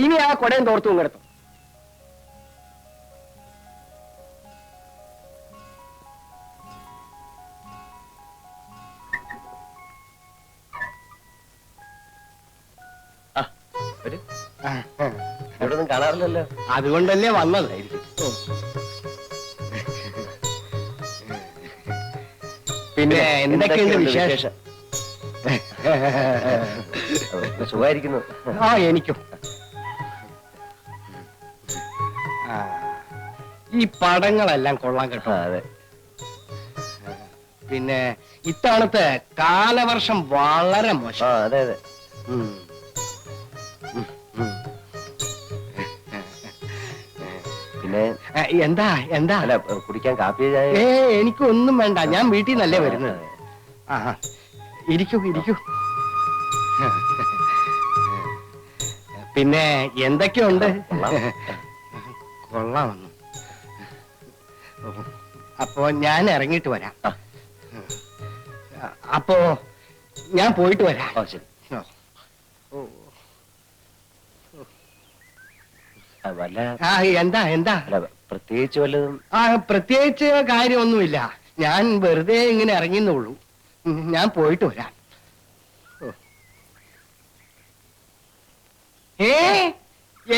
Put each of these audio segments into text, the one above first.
ഇനി ആ കൊടയും തോർത്തും കിടത്തും. ഇവിടെ ഒന്നും കാണാറില്ലല്ലോ. അതുകൊണ്ടല്ലേ വന്നതായിരിക്കും. പിന്നെ എന്തൊക്കെയുണ്ട് വിശേഷം? സുഖമായിരിക്കുന്നു. എനിക്കും. ഈ പടങ്ങളെല്ലാം കൊള്ളാൻ കേട്ടോ. അതെ. പിന്നെ ഇത്തവണത്തെ കാലവർഷം വളരെ മോശം. അതെ അതെ. പിന്നെ എന്താ എന്താ? അല്ല, കുടിക്കാൻ കാപ്പി? എനിക്കൊന്നും വേണ്ട, ഞാൻ വീട്ടിൽ നിന്നല്ലേ വരുന്നത്. ഇരിക്കൂ ഇരിക്കൂ. പിന്നെ എന്തൊക്കെയുണ്ട്? കൊള്ളാമെന്നു. അപ്പോ ഞാൻ ഇറങ്ങിയിട്ട് വരാം. അപ്പോ ഞാൻ പോയിട്ട് വരാം. ശരി. എന്താ എന്താ? പ്രത്യേകിച്ച് വല്ലതും? പ്രത്യേകിച്ച് കാര്യമൊന്നുമില്ല. ഞാൻ വെറുതെ ഇങ്ങനെ ഇറങ്ങിയെന്നുള്ളൂ. ഞാൻ പോയിട്ട് വരാം.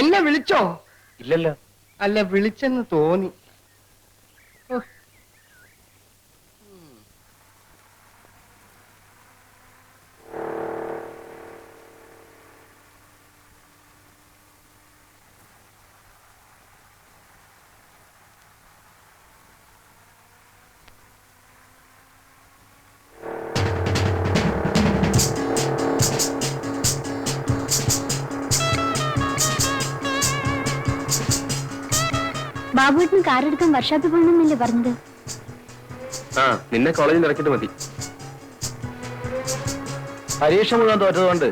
എന്നെ വിളിച്ചോ? ഇല്ലല്ലോ. അല്ല, വിളിച്ചെന്ന് തോന്നി. ബാബുവേട്ടന് കാറെടുക്കാൻ വർഷാപ്പിൽ പോകണമെന്നല്ലേ പറഞ്ഞത്? നിന്നെ കോളേജിൽ ഇറക്കിട്ട് മതി. പരീക്ഷ മുഴുവൻ തോറ്റതുകൊണ്ട്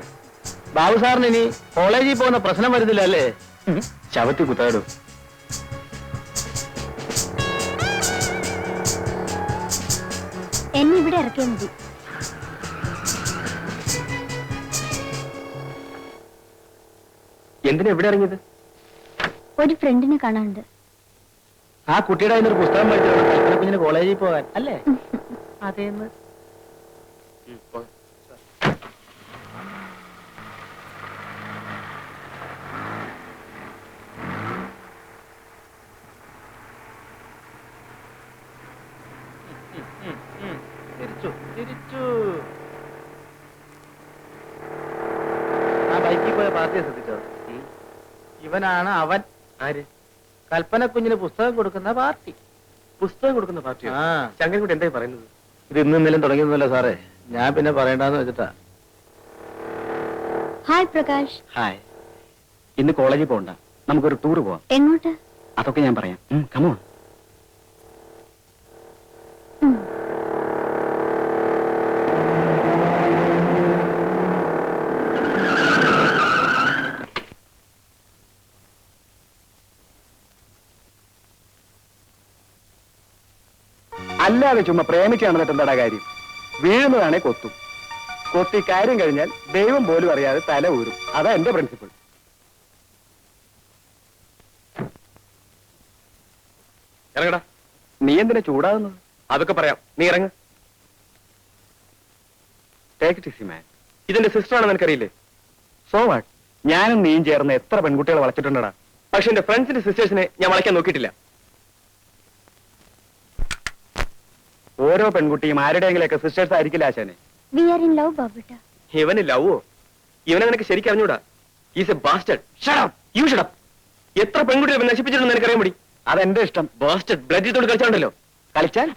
ബാബു സാറിന് ഇനി കോളേജിൽ പോകുന്ന പ്രശ്നം വരുന്നില്ല അല്ലേ? ശവത്തി കുത്താടും. എന്നെ ഇവിടെ ഇറക്കിയാൽ മതി. എന്തിനാ എവിടെ ഇറങ്ങിയത്? ഒരു ഫ്രണ്ടിനെ കാണാനുണ്ട്. ആ കുട്ടിയുടെ ഒരു പുസ്തകം പഠിച്ചിട്ടുണ്ട് കുഞ്ഞിന് കോളേജിൽ പോകാൻ അല്ലേ? അതേന്ന്. ആ ബൈക്കിൽ പോയ പാർട്ടിയെ ശ്രദ്ധിച്ചോ? ഇവനാണ് അവൻ. ആര്? കൽപ്പന കുഞ്ഞിന് പുസ്തകം കൊടുക്കുന്ന പാർട്ടി. പുസ്തകം കൊടുക്കുന്ന പാർട്ടിയോ? ശങ്കരൻകുട്ടി എന്തായി പറയുന്നത്? ഇത് ഇന്നും ഇന്നലും തുടങ്ങിയൊന്നുമല്ല സാറേ, ഞാൻ പിന്നെ പറയണ്ടെന്ന് വെച്ചിട്ടാ. ഹായ് പ്രകാശ്. ഹായ്. ഇന്ന് കോളേജിൽ പോകണ്ട, നമുക്കൊരു ടൂർ പോവാം. എങ്ങോട്ട്? അതൊക്കെ ഞാൻ പറയാം. കമോൺ. അല്ലാതെ ചുമ്മാ പ്രേമിച്ചാണെന്നിട്ട് എന്താടാ കാര്യം? വീഴുന്നതാണേ കൊത്തും. കൊത്തി കാര്യം കഴിഞ്ഞാൽ ദൈവം പോലും അറിയാതെ തല ഊരും. അതാ എന്റെ പ്രിൻസിപ്പിൾ. ഇറങ്ങടാ. നീ എന്തിനാ ചൂടാകുന്നത്? അതൊക്കെ പറയാം, നീ ഇറങ്ങ്. Take it easy man. ഇതെന്റെ സിസ്റ്റർ ആണെന്ന് എനിക്കറിയില്ലേ? So what? ഞാനും നീയും ചേർന്ന് എത്ര പെൺകുട്ടികളെ വളച്ചിട്ടുണ്ടടാ. പക്ഷെ എന്റെ ഫ്രണ്ട്സിന്റെ സിസ്റ്റേഴ്സിനെ ഞാൻ വളയ്ക്കാൻ നോക്കിയിട്ടില്ല. ഓരോ പെൺകുട്ടിയും ആരുടെയെങ്കിലൊക്കെ സിസ്റ്റേഴ്സ് ആയിരിക്കില്ല ആശാനെ. We are in love, ബാബുട്ടാ. ഇവന് ലവോ? ഇവനെ നിനക്ക് ശരിക്കും അറിഞ്ഞൂടാ. Is A bastard. Shut up. You shut up. എത്ര പെൺകുട്ടികളെ നശിപ്പിച്ചിട്ടുണ്ടെന്ന് എനിക്കറിയാൻ മതി. അതെന്റെ ഇഷ്ടം. ബാസ്റ്റഡ്. ബ്ലഡ് തൊട്ട് കളിച്ചാണ്ടല്ലോ. കളിച്ചാൽ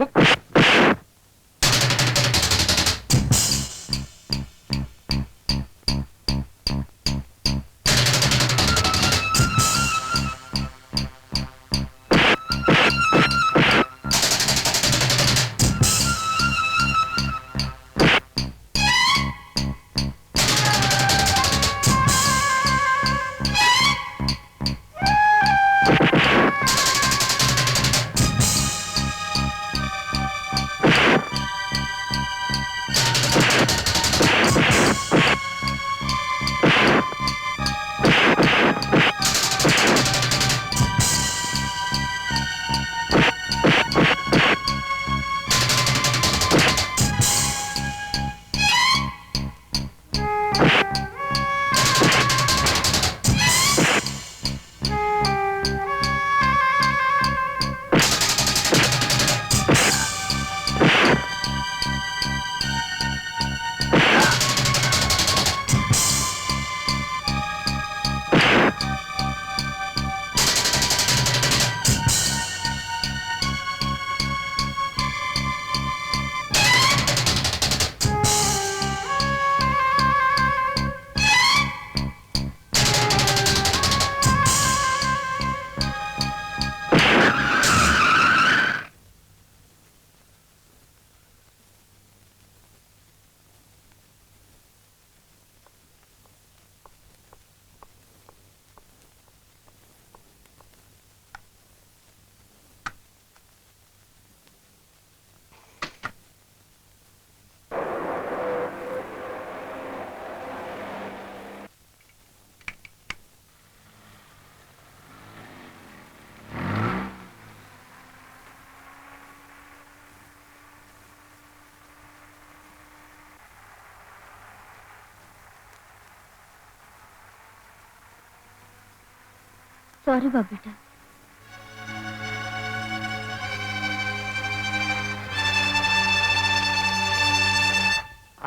സോറി ബബിട്ട.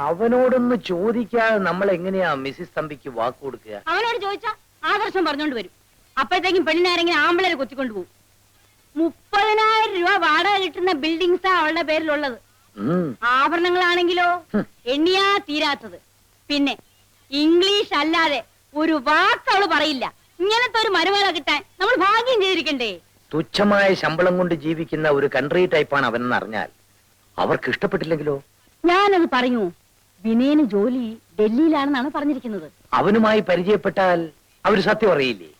അവനോടൊന്ന് ചോദിക്കാതെ നമ്മൾ എങ്ങനെയാ മിസ്സിസ് തമ്പിക്ക് വാക്ക് കൊടുക്കുക? അവനോട് ചോദിച്ചാ ആദർശം പറഞ്ഞോണ്ട് വരും. അപ്പോഴത്തേക്കും പെണ്ണിനാരെങ്കിലും ആമ്പിളരെ കൊത്തിക്കൊണ്ടു പോകും. 30,000 രൂപ വാടക കിട്ടുന്ന ബിൽഡിങ്സാ അവളുടെ പേരിലുള്ളത്. ആഭരണങ്ങളാണെങ്കിലോ എണ്ണിയാ തീരാത്തത്. പിന്നെ ഇംഗ്ലീഷ് അല്ലാതെ ഒരു വാക്ക് അവള് പറയില്ല. ഇങ്ങനത്തെ ഒരു മരുമകളെ കിട്ടാൻ നമ്മൾ ഭാഗ്യം ചെയ്തിരിക്കണ്ടേ? തുച്ഛമായ ശമ്പളം കൊണ്ട് ജീവിക്കുന്ന ഒരു കൺട്രി ടൈപ്പാണ് അവനെന്ന് അറിഞ്ഞാൽ അവർക്ക് ഇഷ്ടപ്പെട്ടില്ലെങ്കിലോ? ഞാനത് പറയൂ. വിനയന് ജോലി ഡൽഹിയിലാണെന്നാണ് പറഞ്ഞിരിക്കുന്നത്. അവനുമായി പരിചയപ്പെട്ടാൽ അവര് സത്യം അറിയില്ലേ?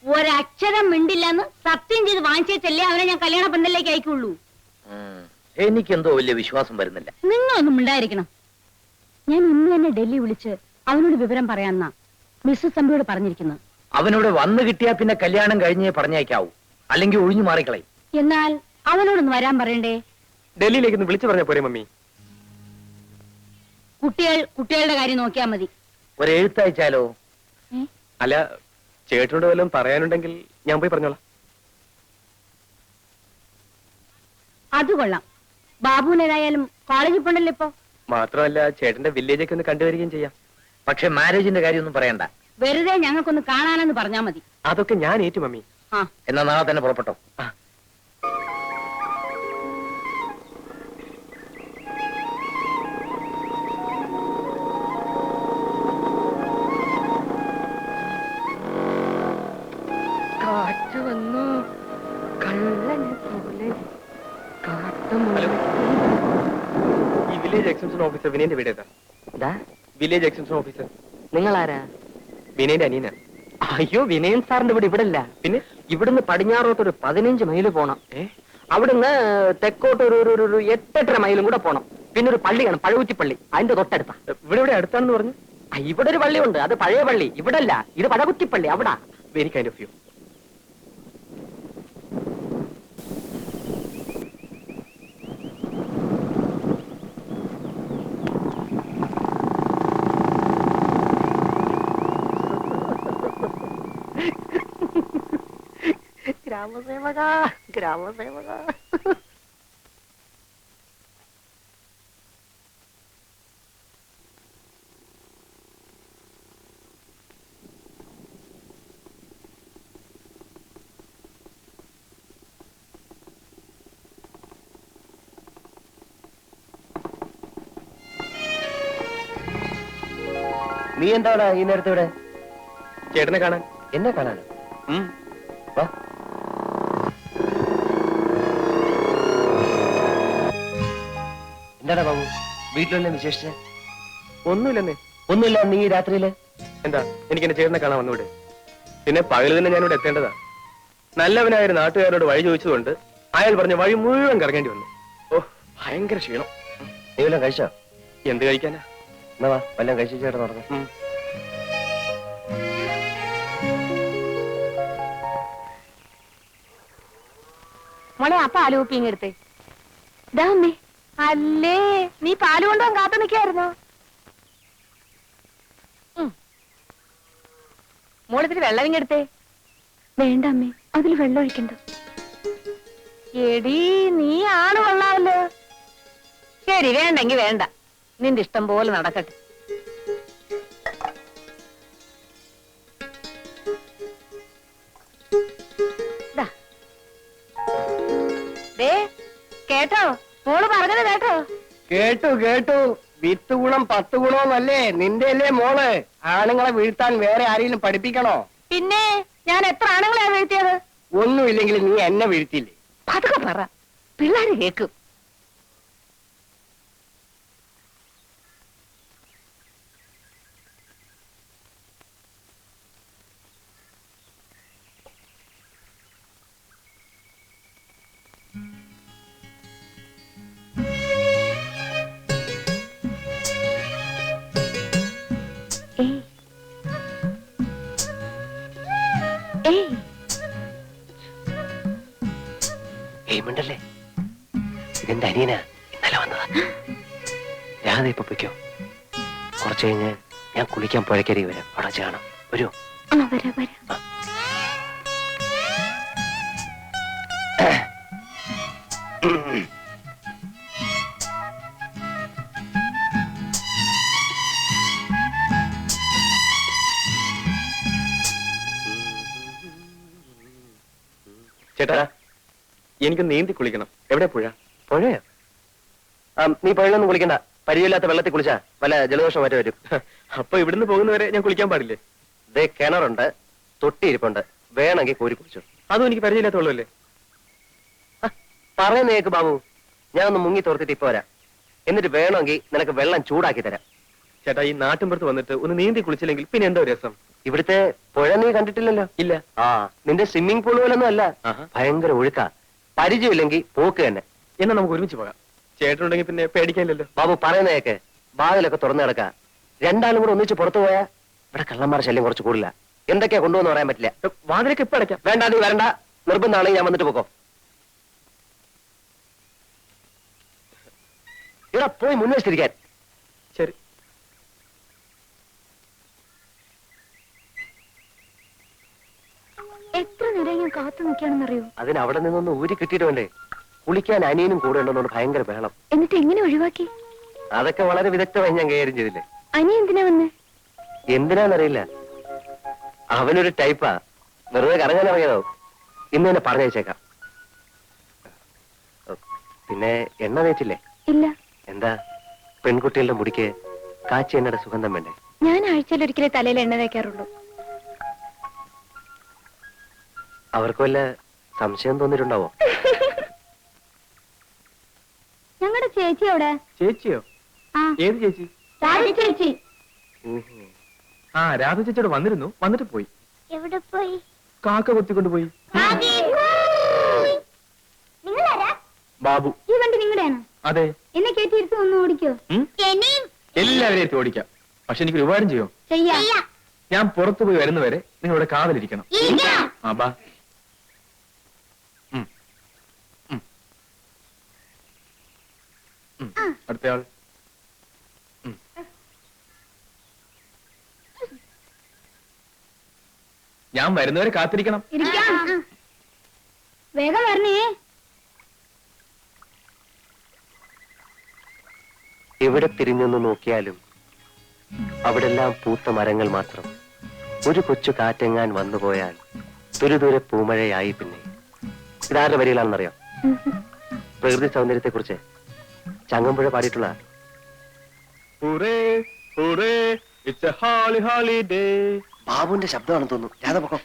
ഒരക്ഷരം മിണ്ടില്ലെന്ന് സത്യം ചെയ്ത് വാങ്ങിച്ചേച്ചല്ലേ അവനെ ഞാൻ കല്യാണ പന്തലിലേക്ക് അയക്കുള്ളൂ. എനിക്കെന്തോ വലിയ വിശ്വാസം വരുന്നില്ല. നിങ്ങളൊന്നും മിണ്ടായിരിക്കണം. ഞാൻ ഇന്ന് തന്നെ ഡൽഹി വിളിച്ച് അവനോട് വിവരം പറയാന്നാ മിസ്സസ് തമ്പിയോട് പറഞ്ഞിരിക്കുന്നത്. അവനോട് വന്നു കിട്ടിയാ പിന്നെ കല്യാണം കഴിഞ്ഞേ പറഞ്ഞേക്കാവൂ, അല്ലെങ്കിൽ ഒഴിഞ്ഞു മാറിക്കളയും. എന്നാൽ അവനോടൊന്ന് വരാൻ പറയണ്ടേ? ഡൽഹിയിലേക്ക് ഒന്ന് വിളിച്ചു പറഞ്ഞ പോരെ മമ്മി? കുട്ടികളുടെ കാര്യം നോക്കിയാ മതി. ഒരു എഴുത്തയച്ചാലോ? അല്ല, ചേട്ടനോട് വല്ലതും പറയാനുണ്ടെങ്കിൽ ഞാൻ പോയി പറഞ്ഞോളാം. അത് കൊള്ളാം. ബാബുവിനേതായാലും കോളേജിൽ പോണ്ടല്ലോ ഇപ്പൊ. മാത്രമല്ല ചേട്ടന്റെ വില്ലേജൊക്കെ ഒന്ന് കണ്ടുവരികയും ചെയ്യാം. പക്ഷെ മാരേജിന്റെ കാര്യമൊന്നും പറയണ്ട. വെറുതെ ഞങ്ങൾക്കൊന്ന് കാണാനെന്ന് പറഞ്ഞാ മതി. അതൊക്കെ ഞാൻ ഏറ്റു മമ്മി. ആ, എന്നാ നാളെ തന്നെ പുറപ്പെട്ടോ. കാറ്റ് വന്നു കള്ളനെ പോലെ ഹലോ, ഈ വില്ലേജ് എക്സ്റ്റൻഷൻ ഓഫീസർ വിനയന്റെ വീട് ഏതാ? വില്ലേജ് എക്സ്റ്റൻഷൻ ഓഫീസർ നിങ്ങളാരാ? വിനയന്റെ അനിയനാ. അയ്യോ, വിനയൻ സാറിന്റെ വീട് ഇവിടെ ഇല്ല. പിന്നെ ഇവിടുന്ന് പടിഞ്ഞാറോട്ട് ഒരു 15 മൈല് പോണം. അവിടുന്ന് തെക്കോട്ട് ഒരു 8-8.5 മൈലും കൂടെ പോണം. പിന്നെ ഒരു പള്ളിയാണ്, പഴകുറ്റിപ്പള്ളി, അതിന്റെ തൊട്ടടുത്താ. ഇവിടെ അടുത്താണെന്ന് പറഞ്ഞു. ഇവിടെ ഒരു പള്ളിയുണ്ട്, അത് പഴയ പള്ളി. ഇവിടെ അല്ല, ഇത് പഴകുറ്റിപ്പള്ളി, അവിടാ. Very kind of you. ഗ്രാമസേവക, ഗ്രാമസേവക. നീ എന്താണ് ഈ നേരത്തെ ഇവിടെ? ചേട്ടനെ കാണാൻ. എന്നെ കാണാൻ? വാ. എന്താടാ ബാബു, വീട്ടിലെല്ലാം വിശേഷിച്ച്? ഒന്നുമില്ലെന്നേ. ഒന്നുമില്ല. നീ രാത്രിയില് എന്താ എനിക്ക് എന്റെ ചേട്ടനെ കാണാൻ വന്നൂടെ? പിന്നെ പകല് തന്നെ ഞാനിവിടെ എത്തേണ്ടതാ. നല്ലവനായ ഒരു നാട്ടുകാരോട് വഴി ചോദിച്ചതുകൊണ്ട് അയാൾ പറഞ്ഞ വഴി മുഴുവൻ കറങ്ങേണ്ടി വന്നു. ഓ, ഭയങ്കര ക്ഷീണം. നീ വല്ലതും കഴിച്ചോ? എന്ത് കഴിക്കാനാ? എന്നാ വാ, വല്ലതും കഴിച്ചു ചേട്ടൻ നടന്നു. മോളെ, ആ പാല് കുപ്പി ഇങ്ങെടുത്തേ. അല്ലേ, നീ പാല് കൊണ്ടുപോകാൻ കാത്തു നിൽക്കായിരുന്നോ? മോളിത്തിരി വെള്ളം ഇങ്ങെടുത്തേ. വേണ്ട അമ്മേ, അതിൽ വെള്ളം ഒഴിക്കണ്ട. എടീ, നീ ആണ് കൊള്ളാമല്ലോ. ശരി, വേണ്ടെങ്കി വേണ്ട. നിന്റെ ഇഷ്ടം പോലെ നടക്കട്ടെ. കേട്ടോ, മോള് പറഞ്ഞത് കേട്ടോ? കേട്ടു. വിത്ത് ഗുണം 10 ഗുണമെന്നല്ലേ നിന്റെ അല്ലേ മോള്? ആണുങ്ങളെ വീഴ്ത്താൻ വേറെ ആരെങ്കിലും പഠിപ്പിക്കണോ? പിന്നെ ഞാൻ എത്ര ആണുങ്ങളെയാ വീഴ്ത്തിയത്? ഒന്നുമില്ലെങ്കിൽ നീ എന്നെ വീഴ്ത്തിയില്ലേ? അതൊക്കെ പറ, പിള്ളേര് കേക്കും. മിണ്ടല്ലേ, ഇതെന്റെ അനിയനാ, ഇന്നലെ വന്നതാ. രാധ ഇപ്പൊ പൊയ്ക്കോ. കുറച്ചു കഴിഞ്ഞ് ഞാൻ കുളിക്കാൻ പുഴക്കരി വരാം, അവിടെ കാണാം. വരൂ. വരാ. ചേട്ടാ എനിക്ക് നീന്തി കുളിക്കണം. എവിടെ പുഴ? പുഴയോ? നീ പുഴയിലൊന്നും കുളിക്കണ്ട. പരിചയമില്ലാത്ത വെള്ളത്തിൽ കുളിച്ചാ വല്ല ജലദോഷം മറ്റു വരും. അപ്പൊ ഇവിടുന്ന് പോകുന്നവരെ ഞാൻ കുളിക്കാൻ പാടില്ലേ? ദേ കിണറുണ്ട്, തൊട്ടിയിരിപ്പുണ്ട്, വേണമെങ്കിൽ കോരി കുളിച്ചു. അതും എനിക്ക് പരിചയമില്ലാത്ത വെള്ളമല്ലേ? പറയുന്നേക്ക് ബാബു, ഞാനൊന്ന് മുങ്ങി തോർത്തിട്ട് ഇപ്പൊ വരാം. എന്നിട്ട് വേണമെങ്കിൽ നിനക്ക് വെള്ളം ചൂടാക്കി തരാം. ചേട്ടാ ഈ നാട്ടിൻപുറത്ത് വന്നിട്ട് ഒന്ന് നീന്തി കുളിച്ചില്ലെങ്കിൽ പിന്നെ എന്തോ രസം. ഇവിടുത്തെ പുഴ നീ കണ്ടിട്ടില്ലല്ലോ? ഇല്ല. നിന്റെ സ്വിമ്മിംഗ് പൂൾ പോലൊന്നും അല്ല, ആഹാ. ഭയങ്കര ഒഴുക്കാ. പരിചയമില്ലെങ്കിൽ പോക്ക് തന്നെ. എന്നാ നമുക്ക് ഒരുമിച്ച് പോകാം. ചേട്ടനുണ്ടെങ്കിൽ പിന്നെ പേടിക്കാനില്ലല്ലോ. ബാബു പറയുന്നതൊക്കെ വാതിലൊക്കെ തുറന്നു കിടക്ക. രണ്ടാളും കൂടെ ഒന്നിച്ച് പുറത്തു പോയാ ഇവിടെ കള്ളന്മാരുടെ ശല്യം കുറച്ച് കൂടില്ല. എന്തൊക്കെയാ കൊണ്ടുവന്ന് പറയാൻ പറ്റില്ല. വാതിലൊക്കെ ഇപ്പൊ അടയ്ക്കാം. വേണ്ട, നീ വരണ്ട. നിർബന്ധമാണെങ്കിൽ ഞാൻ വന്നിട്ട് പോക്കോ. ഇവിടെ പോയി മുൻവശത്തിരിക്കാൻ. ശരി. എത്ര നേരം ഞാൻ കാത്തു നിൽക്കുകയാണെന്നറിയോ? അതിന് അവിടെ നിന്നൊന്ന് ഊരി കിട്ടിയിട്ട് വേണ്ടേ? കുളിക്കാൻ അനിയനും കൂടെ ഉണ്ടെന്നോണ്ട് ഭയങ്കര ബഹളം. എന്നിട്ട് എങ്ങനെ ഒഴിവാക്കി? അതൊക്കെ വളരെ വിദഗ്ധമായി ഞാൻ കൈകാര്യം ചെയ്തില്ലേ. അനി എന്തിനാ വന്നേ? എന്തിനാന്നറിയില്ല, അവനൊരു ടൈപ്പാ. വെറുതെ കറങ്ങാൻ ഇറങ്ങിയതോ. ഇന്ന് തന്നെ പറഞ്ഞയച്ചേക്കാം. പിന്നെ എണ്ണ തേച്ചില്ലേ? ഇല്ല. എന്താ, പെൺകുട്ടികളുടെ മുടിക്ക് കാച്ചി എണ്ണയുടെ സുഗന്ധം വേണ്ടേ? ഞാൻ ആഴ്ചയിൽ ഒരിക്കലേ തലയിൽ എണ്ണ തേക്കാറുള്ളൂ. അവർക്ക് വല്ല സംശയം തോന്നിയിട്ടുണ്ടാവോ? ഞങ്ങളുടെ ചേച്ചി അവിടെ. ചേച്ചിയോ? ആ, ഏത് ചേച്ചി? രാധ ചേച്ചി. ആ രാധ ചേച്ചിയോട് വന്നിരുന്നു, വന്നിട്ട് പോയി. എവിടെ പോയി? കാക്ക കൊത്തിക്കൊണ്ട് പോയി. നിങ്ങളാരാ? ബാബു. ഈ വണ്ടി നിങ്ങളുടെയാണ്? അതെ. എന്നെ കേട്ടിരുത്ത് ഒന്ന് ഓടിക്കോ. ഉം? എല്ലാവരെയും എത്തി ഓടിക്കാം. പക്ഷെ എനിക്കൊരു ഉപകാരം ചെയ്യോ? ചെയ്യാം. ഞാൻ പുറത്തു പോയി വരുന്നവരെ നിങ്ങൾ ഇവിടെ കാവലിരിക്കണം. ആ ബാ. അടുത്തയാൾ. ഞാൻ വരുന്നവരെ കാത്തിരിക്കണം. ഇരിക്കാം. വേഗം വരണേ. എവിടെ തിരിഞ്ഞൊന്ന് നോക്കിയാലും അവിടെല്ലാം പൂത്ത മരങ്ങൾ മാത്രം. ഒരു കൊച്ചു കാറ്റെങ്ങാൻ വന്നുപോയാൽ ദുരിദൂരെ പൂമഴയായി. പിന്നെ ഇതാരുടെ വരികളാണെന്നറിയാം? പ്രകൃതി സൗന്ദര്യത്തെ കുറിച്ച് ചങ്ങമ്പുഴ പാടിയിട്ടുള്ള. ബാബുവിന്റെ ശബ്ദമാണെന്ന് തോന്നുന്നു. രാധപക്കം.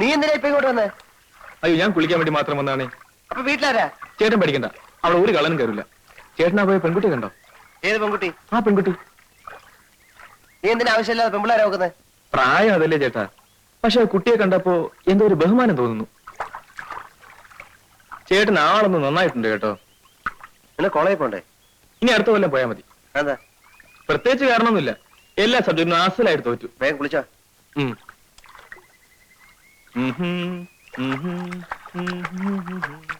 നീ എന്തിനാ ഇപ്പൊ ഇങ്ങോട്ട് വന്നേ? അയ്യോ ഞാൻ കുളിക്കാൻ വേണ്ടി മാത്രം വന്നാണേ. അപ്പൊ വീട്ടിലാരാ? ചേട്ടൻ പഠിക്കണ്ട, അവിടെ ഒരു കള്ളനും കയറില്ല. ചേട്ടനാ പോയ പെൺകുട്ടി കണ്ടോ? ഏത് പെൺകുട്ടി? ആ പെൺകുട്ടി. നീ എന്തിനാ ആവശ്യമില്ലാതെ പെൺപിള്ളേരെ നോക്കുന്നത്? പ്രായം അതല്ലേ ചേട്ടാ, പക്ഷെ കുട്ടിയെ കണ്ടപ്പോ എന്തോ ഒരു ബഹുമാനം തോന്നുന്നു. ചേട്ടൻ ആളൊന്ന് നന്നായിട്ടുണ്ട് കേട്ടോ. പിന്നെ കോളേജിൽ പോണ്ടേ? ഇനി അടുത്ത കൊല്ലം പോയാൽ മതി. എന്താ? പ്രത്യേകിച്ച് കാരണമൊന്നുമില്ല, എല്ലാ സബ്ജക്റ്റിനും ആസലായിട്ട് തോറ്റു. വേഗം കുളിച്ചോ. ഉം. ഉം ഹും, ഉം ഹും, ഉം ഹും, ഉം ഹും.